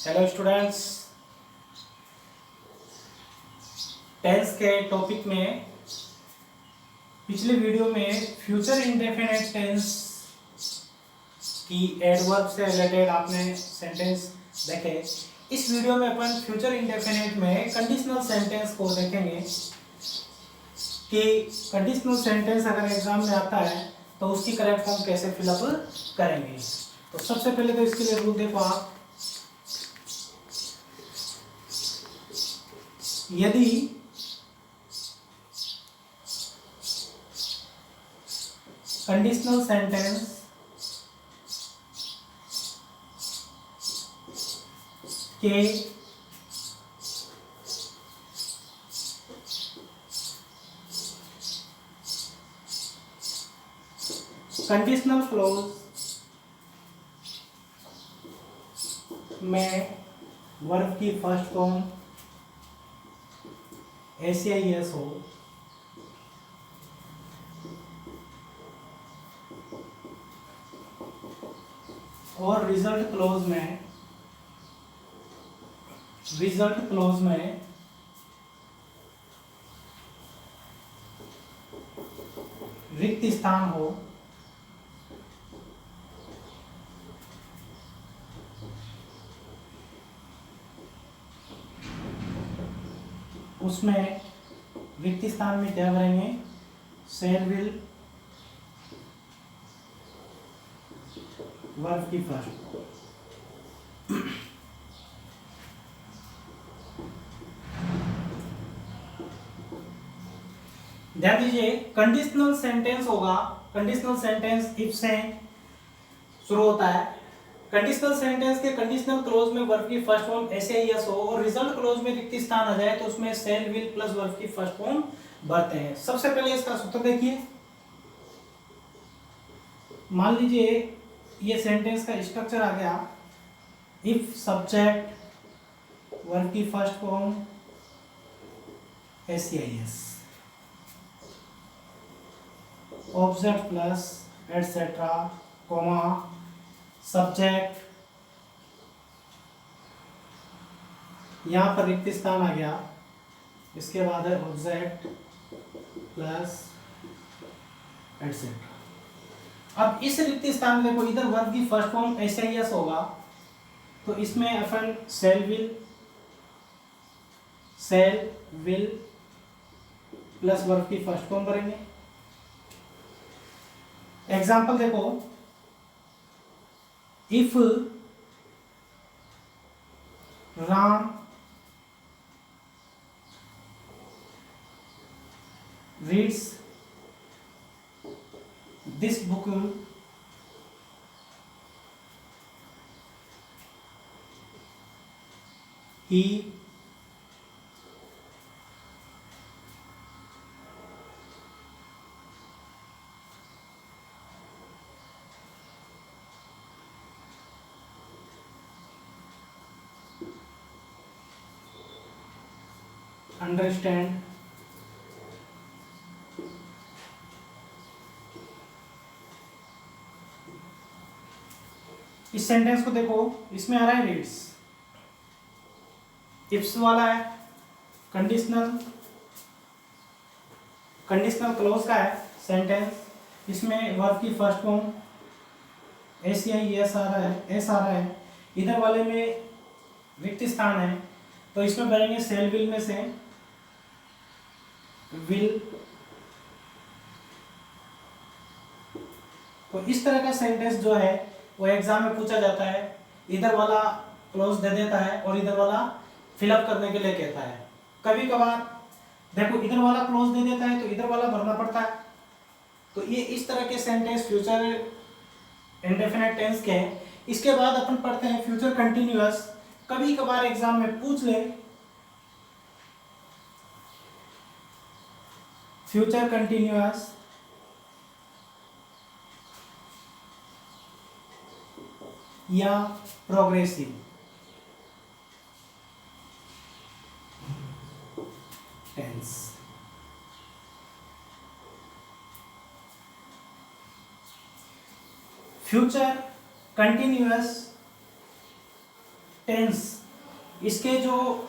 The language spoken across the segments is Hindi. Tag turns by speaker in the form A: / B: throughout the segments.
A: हेलो स्टूडेंट्स, टेंस के टॉपिक में पिछले वीडियो में फ्यूचर इंडेफिनिट टेंस की एडवर्ब से रिलेटेड आपने सेंटेंस देखे। इस वीडियो में अपन फ्यूचर इंडेफिनिट में कंडीशनल सेंटेंस को देखेंगे कि कंडीशनल सेंटेंस अगर एग्जाम में आता है तो उसकी करेक्ट फॉर्म कैसे फिलअप करेंगे। तो सबसे पहले तो इसके लिए रूल देखो आप, यदि कंडीशनल सेंटेंस के कंडीशनल क्लोज में वर्ब की फर्स्ट फॉर्म एस हो और रिजल्ट क्लोज में रिक्त स्थान हो, उसमें रिक्त स्थान में क्या करेंगे, सेल विल वर्ब की फर्स्ट। ध्यान दीजिए, कंडीशनल सेंटेंस होगा, कंडीशनल सेंटेंस इफ से शुरू होता है। कंडीशनल सेंटेंस के कंडीशनल क्लोज में वर्ब की फर्स्ट फॉर्म एस हो और रिजल्ट क्लोज में रिक्त स्थान आ जाए तो उसमें सेल विल प्लस वर्ब की फर्स्ट फॉर्म भरते हैं। सबसे पहले इसका सूत्र देखिए, मान लीजिए ये सेंटेंस का स्ट्रक्चर आ गया, इफ सब्जेक्ट वर्ब की first form S object plus etcetera comma subject, यहां पर रिक्त स्थान आ गया, इसके बाद है ऑब्जेक्ट प्लस एटसेट्रा। अब इस रिक्त स्थान में देखो, इधर वर्ब की फर्स्ट फॉर्म एस होगा तो इसमें अपन सेल विल प्लस वर्ब की फर्स्ट फॉर्म करेंगे। एग्जाम्पल देखो, if Ram reads this book he understand इस सेंटेंस को देखो, इसमें आ रहा है रीड्स, इफ्स वाला है, कंडीशनल क्लोज का है सेंटेंस, इसमें वर्ब की फर्स्ट फॉर्म एस आ रहा है, इधर वाले में रिक्त स्थान है तो इसमें भरेंगे सेल विल में से विल। तो इस तरह का सेंटेंस जो है वो एग्जाम में पूछा जाता है, इधर वाला क्लोज दे देता है और इधर वाला फिलअप करने के लिए कहता है। कभी कभार देखो इधर वाला क्लोज दे देता है तो इधर वाला भरना पड़ता है। तो ये इस तरह के सेंटेंस फ्यूचर इंडेफिनिट टेंस के हैं। इसके बाद अपन पढ़ते हैं फ्यूचर कंटिन्यूअस। कभी कभार एग्जाम में पूछ ले फ्यूचर कंटिन्यूअस या progressive tense. Future continuous tense, इसके जो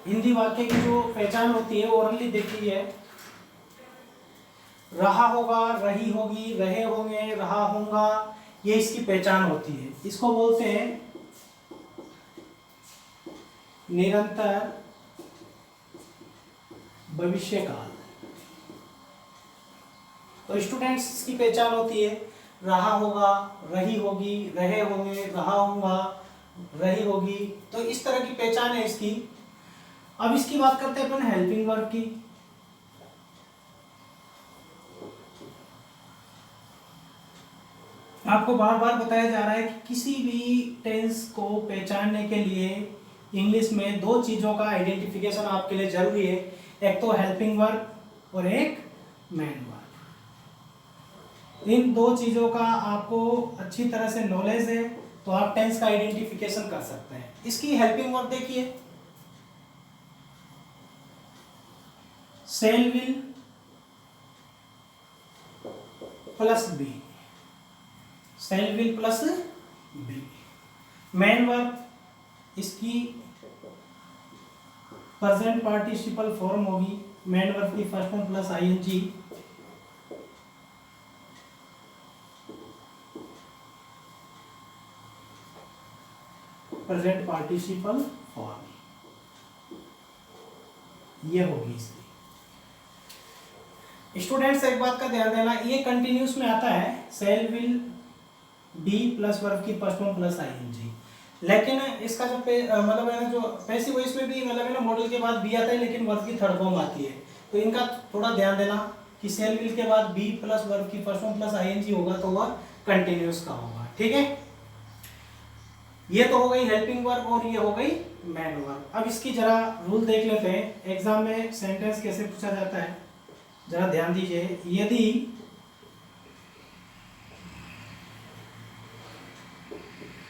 A: हिंदी वाक्य की जो पहचान होती है ओरली देखी है, रहा होगा, रही होगी, रहे होंगे, रहा होगा, ये इसकी पहचान होती है। इसको बोलते हैं निरंतर भविष्यकाल। तो स्टूडेंट्स इसकी पहचान होती है रहा होगा, रही होगी, रहे होंगे, रहा होगा, रही होगी। तो इस तरह की पहचान है इसकी। अब इसकी बात करते हैं अपन हेल्पिंग वर्ब की। आपको बार बार बताया जा रहा है कि किसी भी टेंस को पहचानने के लिए इंग्लिश में दो चीजों का आइडेंटिफिकेशन आपके लिए जरूरी है, एक तो हेल्पिंग वर्ब और एक मेन वर्ब। इन दो चीजों का आपको अच्छी तरह से नॉलेज है तो आप टेंस का आइडेंटिफिकेशन कर सकते हैं। इसकी हेल्पिंग वर्ब देखिए, shall will plus be, shall will plus be. Main verb इसकी प्रेजेंट पार्टिसिपल फॉर्म होगी, मेन वर्ब की first form plus ING. Present participle form ये होगी इसकी। स्टूडेंट्स एक बात का ध्यान देना, ये कंटिन्यूस में आता है, shall will be plus verb की फर्स्ट फॉर्म प्लस आईएनजी। लेकिन इसका जो मतलब है ना, जो पैसिव वॉइस में भी मतलब है ना मॉडल के बाद बी आता है लेकिन वर्ब की थर्ड फॉर्म आती है। तो इनका थोड़ा ध्यान देना कि सेल विल के बाद बी प्लस वर्ब की फर्स्ट फॉर्म प्लस आईएनजी होगा तो वह कंटिन्यूस का होगा। ठीक है, ये तो हो गई हेल्पिंग वर्ब और ये हो गई मेन वर्ब। अब इसकी जरा रूल देख लेते हैं, एग्जाम में सेंटेंस कैसे पूछा जाता है, जरा ध्यान दीजिए। यदि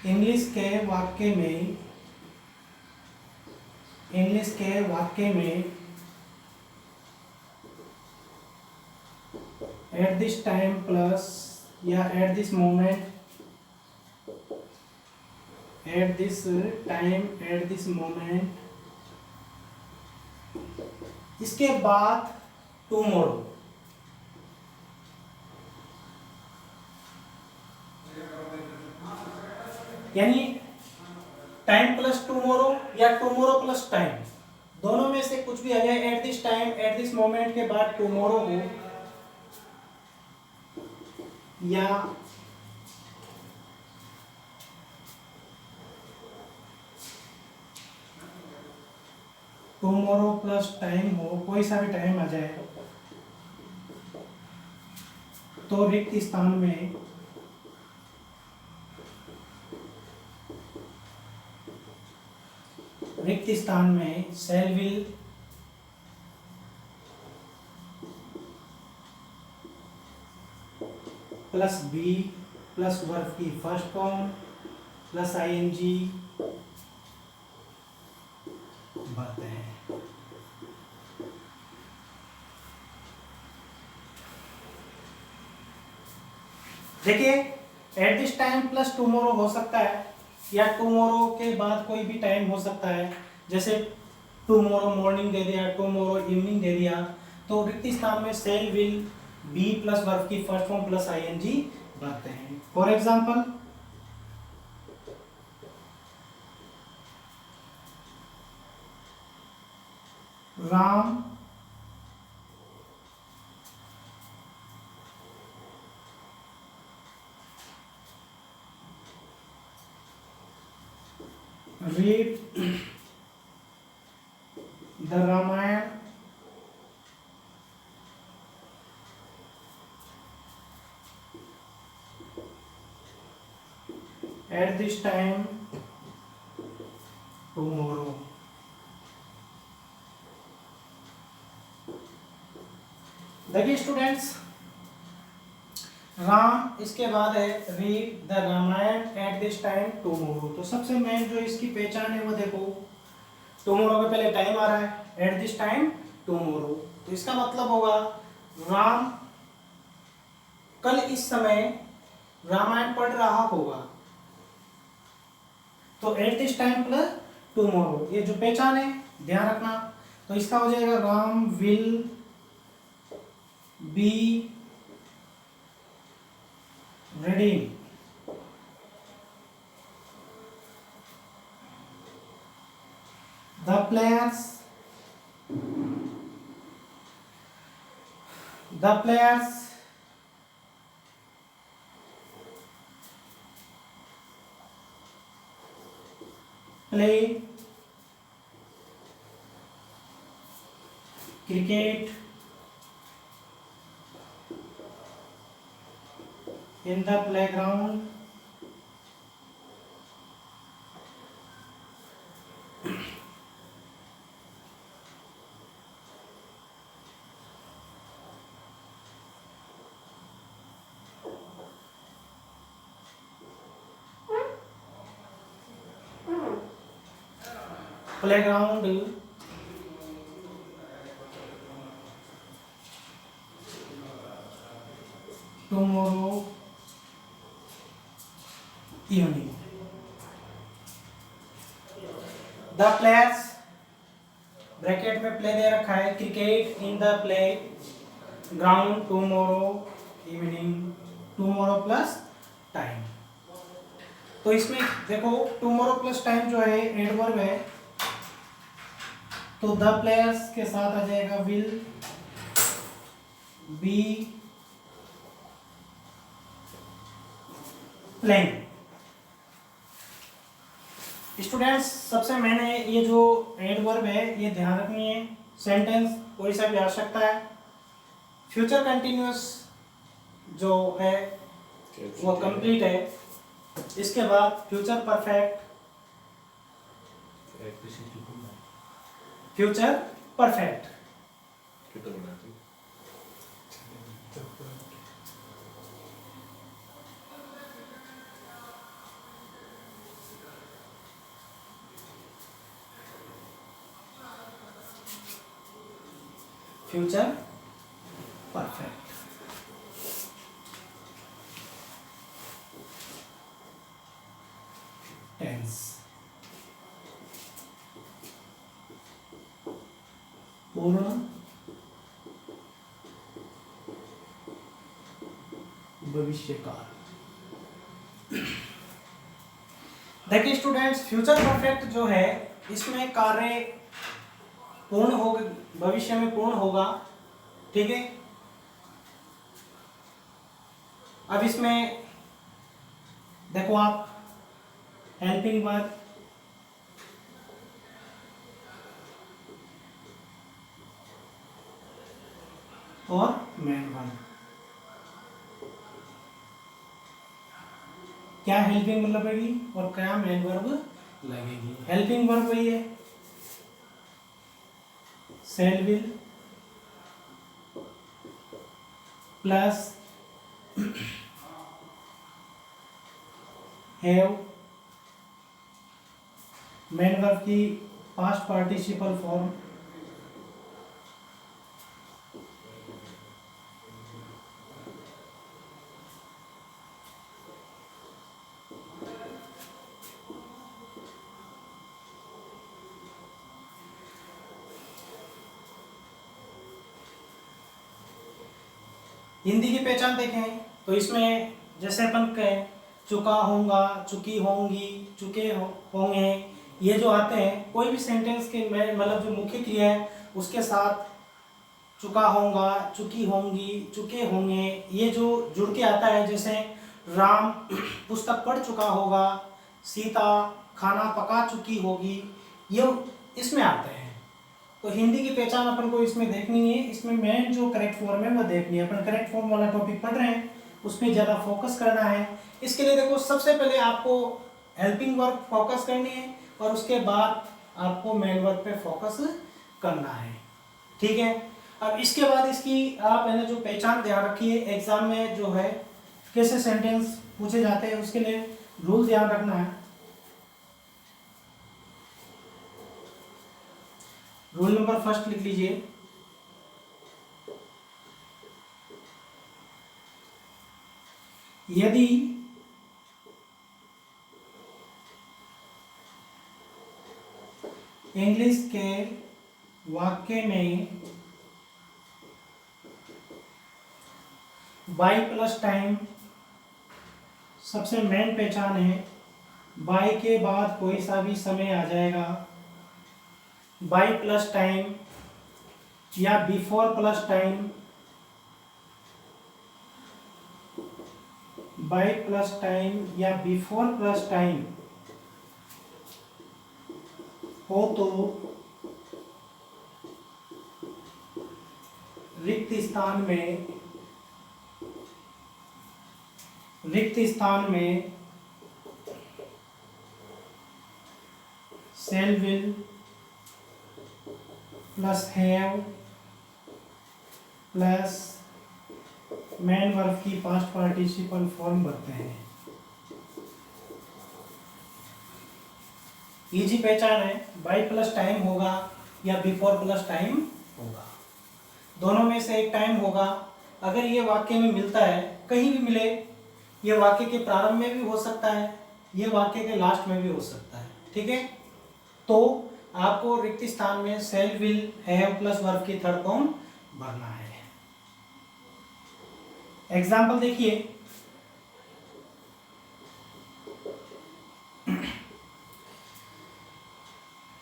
A: इंग्लिश के वाक्य में एट दिस टाइम प्लस या at this moment, eight this time, at this moment, इसके बाद टुमारो, यानी टाइम प्लस टुमारो या टुमारो प्लस टाइम, दोनों में से कुछ भी आ जाए, eight this time, at this moment के बाद टुमारो हो या टुमारो प्लस टाइम हो, कोई सा भी टाइम आ जाए तो रिक्त स्थान में shall will plus be plus verb की फर्स्ट फॉर्म प्लस आईएनजी भरते हैं। देखिए at this time plus tomorrow हो सकता है या टुमारो के बाद कोई भी टाइम हो सकता है, जैसे टुमारो मॉर्निंग दे दिया, टुमारो इवनिंग दे दिया, तो रिक्त स्थान में shall will be plus verb की फर्स्ट फॉर्म प्लस आईएनजी भरते हैं। For example Ram read the Ramayana at this time tomorrow। देखिए स्टूडेंट्स, राम इसके बाद है read the Ramayan at this time tomorrow. तो सबसे मेन जो इसकी पहचान है वो देखो, टुमारो के पहले टाइम आ रहा है एट दिस टाइम टुमारो, तो इसका मतलब होगा राम कल इस समय रामायण पढ़ रहा होगा। तो eight this time plus tomorrow, ये जो पहचान है ध्यान रखना। तो इसका हो जाएगा Ram will be reading the players play cricket in the playground tomorrow evening। The players bracket में प्ले दे रखा है, cricket in the play ground tomorrow evening, tomorrow plus time. तो इसमें देखो टुमारो प्लस टाइम जो है एडवर्ब है, तो द प्लेयर्स के साथ आ जाएगा विल बी प्लेइंग। स्टूडेंट्स सबसे मैंने ये जो एडवर्ब है ये ध्यान रखनी है, सेंटेंस कोई सा भी आ सकता है। फ्यूचर कंटिन्यूअस जो है वो कंप्लीट है, इसके बाद future perfect, future perfect, future perfect. Tense पूर्ण भविष्यकाल। देखिए स्टूडेंट्स फ्यूचर परफेक्ट जो है इसमें कार्य पूर्ण होगा, भविष्य में पूर्ण होगा, ठीक है। अब इसमें देखो आप हेल्पिंग वर्ब और मेन वर्ब, क्या हेल्पिंग वर्ब लगेगी और क्या मेन वर्ब लगेगी। हेल्पिंग वर्ब वही है shall will plus have, main verb की पास्ट पार्टिसिपल फॉर्म हिंदी की पहचान देखें तो इसमें जैसे अपन कहें चुका होगा, चुकी होंगी, चुके होंगे, ये जो आते हैं कोई भी सेंटेंस के में मतलब जो मुख्य क्रिया है उसके साथ चुका होगा, चुकी होंगी, चुके होंगे, ये जो जुड़ के आता है। जैसे राम पुस्तक पढ़ चुका होगा, सीता खाना पका चुकी होगी, ये इसमें आते हैं। तो हिंदी की पहचान अपन को इसमें देखनी है, इसमें मेन जो करेक्ट फॉर्म है वो देखनी है। अपन करेक्ट फॉर्म वाला टॉपिक पढ़ रहे हैं, उसमें ज़्यादा फोकस करना है। इसके लिए देखो सबसे पहले आपको हेल्पिंग वर्ब फोकस करनी है और उसके बाद आपको मेन वर्ब पे फोकस करना है, ठीक है। अब इसके बाद इसकी आप मैंने जो पहचान ध्यान रखी है, एग्जाम में जो है कैसे सेंटेंस पूछे जाते हैं उसके लिए रूल ध्यान रखना है। रूल नंबर फर्स्ट लिख लीजिए, यदि इंग्लिश के वाक्य में बाई प्लस टाइम सबसे मेन पहचान है। बाई के बाद कोई सा भी समय आ जाएगा, बाई प्लस टाइम या before plus time, by plus time या बिफोर प्लस टाइम हो तो रिक्त स्थान में shall will plus have plus main verb की पास्ट पार्टिसिपल फॉर्म बनते हैं। इजी पहचान है, बाई प्लस टाइम होगा या बिफोर प्लस टाइम होगा, दोनों में से एक टाइम होगा। अगर ये वाक्य में मिलता है, कहीं भी मिले, ये वाक्य के प्रारंभ में भी हो सकता है, ये वाक्य के लास्ट में भी हो सकता है, ठीक है। तो आपको रिक्त स्थान में shall will have plus verb की थर्ड फॉर्म भरना है। एग्जाम्पल देखिए,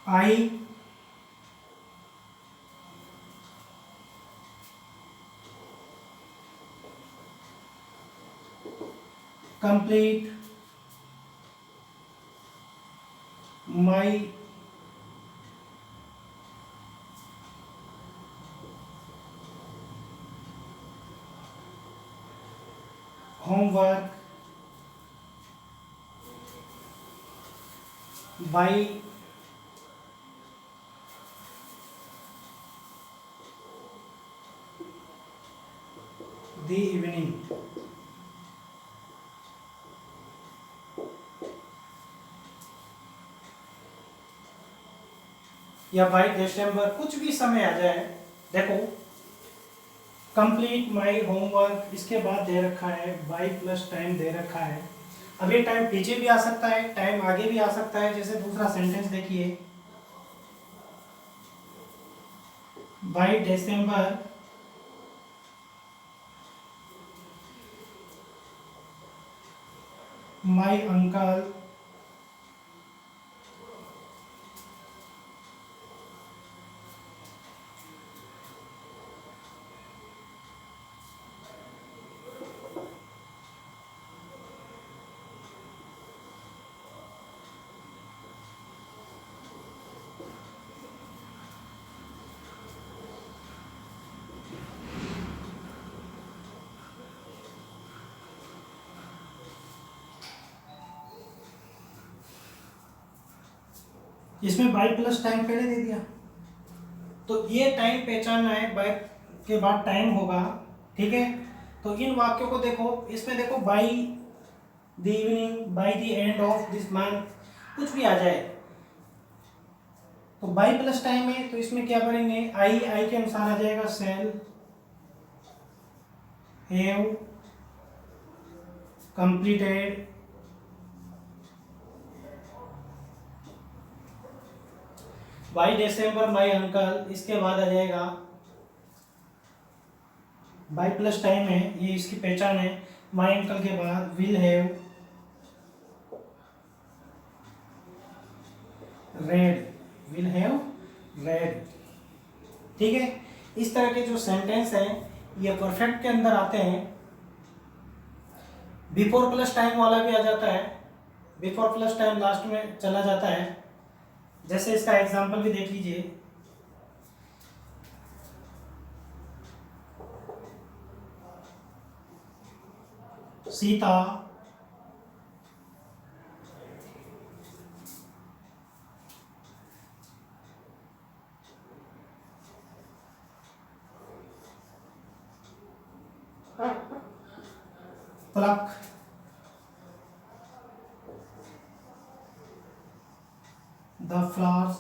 A: आई complete my homework by the evening। या बाई दिसंबर, कुछ भी समय आ जाए। देखो, कंप्लीट माई होमवर्क, इसके बाद दे रखा है बाई प्लस टाइम दे रखा है। अब ये टाइम पीछे भी आ सकता है, टाइम आगे भी आ सकता है। जैसे दूसरा सेंटेंस देखिए, बाई दिसंबर माई अंकल इसमें बाई प्लस टाइम पहले दे दिया, तो ये टाइम पहचानना है, बाई के बाद टाइम होगा, ठीक है। तो इन वाक्यों को देखो, इसमें देखो by the evening, by the end of this month, कुछ भी आ जाए तो बाई प्लस टाइम है, तो इसमें क्या करेंगे, आई के अनुसार आ जाएगा shall have completed by December my uncle, इसके बाद आ जाएगा बाई प्लस टाइम है, ये इसकी पहचान है। माई अंकल के बाद will have read, will have read, ठीक है। इस तरह के जो सेंटेंस हैं ये परफेक्ट के अंदर आते हैं। बिफोर प्लस टाइम वाला भी आ जाता है, बिफोर प्लस टाइम लास्ट में चला जाता है। जैसे इसका एग्जांपल भी देख लीजिए, Sita pluck the flowers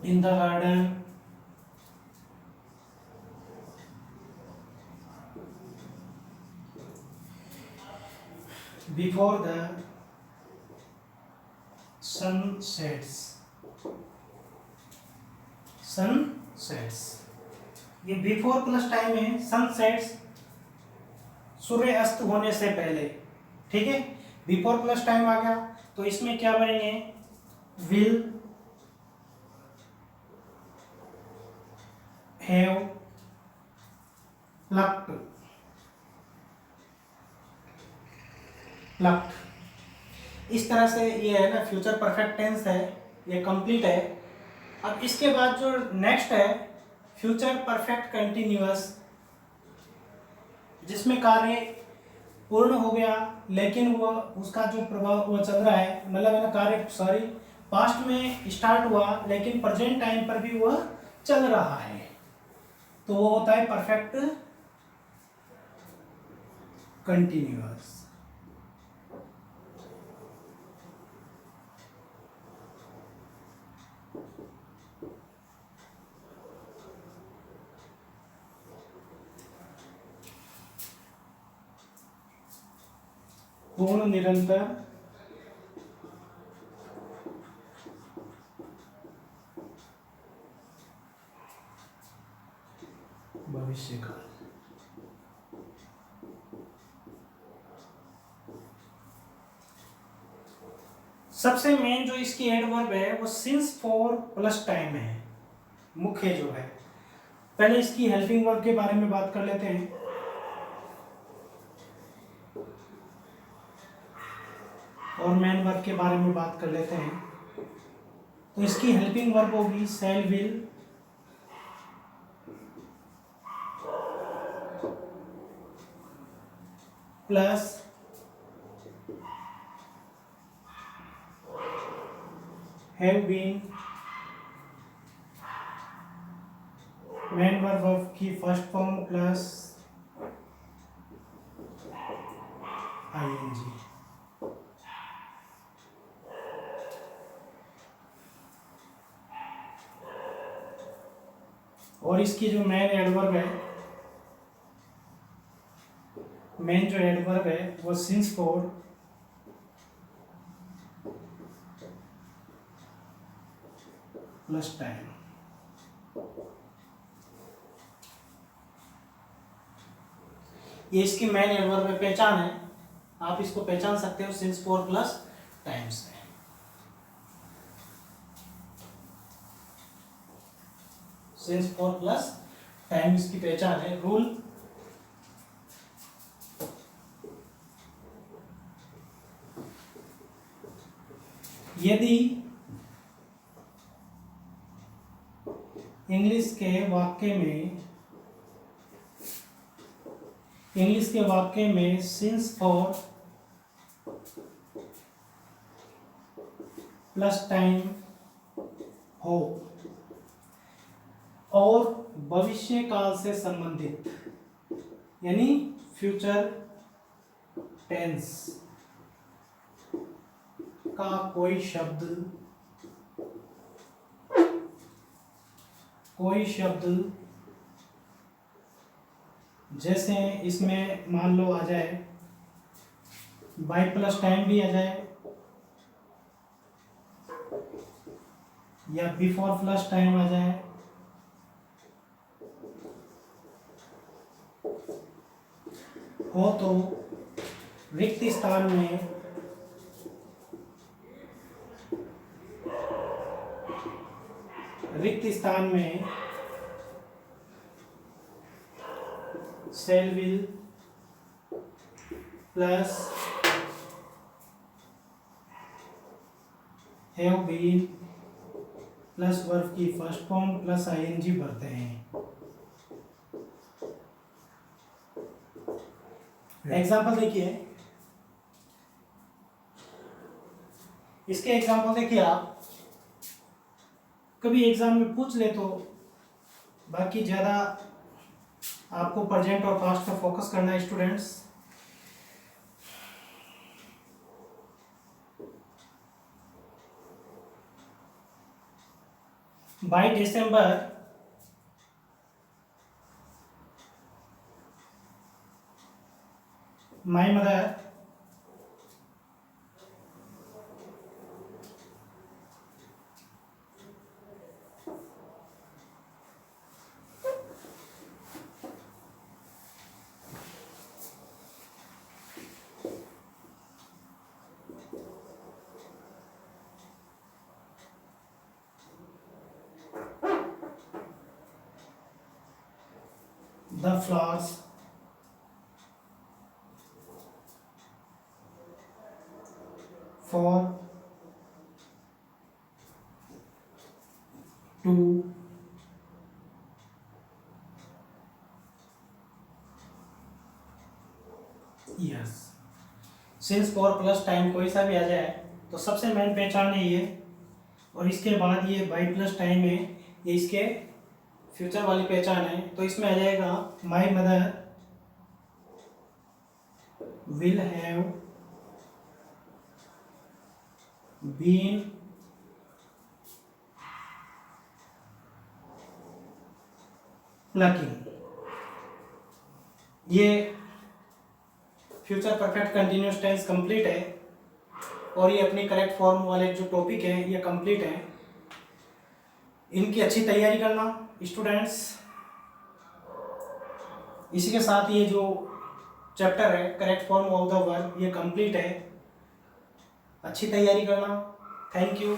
A: in the garden before the sun sets, sun sets, ये बिफोर प्लस टाइम है, सन सेट्स सूर्य अस्त होने से पहले, ठीक है। बिफोर प्लस टाइम आ गया तो इसमें क्या बनेंगे, विल हैव प्लक्ड, प्लक्ड। इस तरह से ये है ना फ्यूचर परफेक्ट टेंस है, ये कंप्लीट है। अब इसके बाद जो नेक्स्ट है फ्यूचर परफेक्ट कंटिन्यूअस, जिसमें कार्य पूर्ण हो गया लेकिन वो उसका जो प्रभाव वो चल रहा है, मतलब है ना कार्य सॉरी पास्ट में स्टार्ट हुआ लेकिन प्रेजेंट टाइम पर भी वह चल रहा है, तो वो होता है परफेक्ट कंटिन्यूअस। पूर्ण निरंतर भविष्य काल। सबसे मेन जो इसकी एडवर्ब है वो सिंस फॉर प्लस टाइम है, मुख्य जो है। पहले इसकी हेल्पिंग वर्ब के बारे में बात कर लेते हैं। और मेन वर्ब के बारे में बात कर लेते हैं। तो इसकी हेल्पिंग वर्ब होगी shall, will, plus have been, main verb of की फर्स्ट फॉर्म प्लस आईएनजी। और इसकी जो मेन एडवर्ब है, मेन जो एडवर्ब है वो सिंस फॉर प्लस टाइम। ये इसकी मेन एडवर्ब में पहचान है, आप इसको पहचान सकते हो सिंस फॉर प्लस टाइम से। सिंस फॉर प्लस टाइम इसकी पहचान है। रूल, यदि इंग्लिश के वाक्य में सिंस फॉर प्लस टाइम हो और भविष्य काल से संबंधित, यानी फ्यूचर टेंस का कोई शब्द जैसे इसमें मान लो आ जाए बाय प्लस टाइम भी आ जाए या बिफोर प्लस टाइम आ जाए, हो तो रिक्त स्थान में shall, will plus have been plus verb की फर्स्ट फॉर्म प्लस आईएनजी भरते हैं। एग्जाम्पल देखिए, इसके एग्जाम्पल देखिए आप, कभी एग्जाम में पूछ ले तो बाकी ज़्यादा आपको प्रेजेंट और पास्ट पर फोकस करना है students. By December my mother the flowers for two years. Since for plus time कोई सा भी आ जाए तो सबसे मेन पहचान है ये, और इसके बाद ये बाई प्लस टाइम है, ये इसके फ्यूचर वाली पहचान है। तो इसमें आ जाएगा my mother will have been plucking. ये future perfect continuous tense complete है, और ये अपनी करेक्ट फॉर्म वाले जो टॉपिक है ये कंप्लीट है। इनकी अच्छी तैयारी करना स्टूडेंट्स। इसी के साथ ये जो चैप्टर है correct form of the verb ये कंप्लीट है। अच्छी तैयारी करना। Thank you.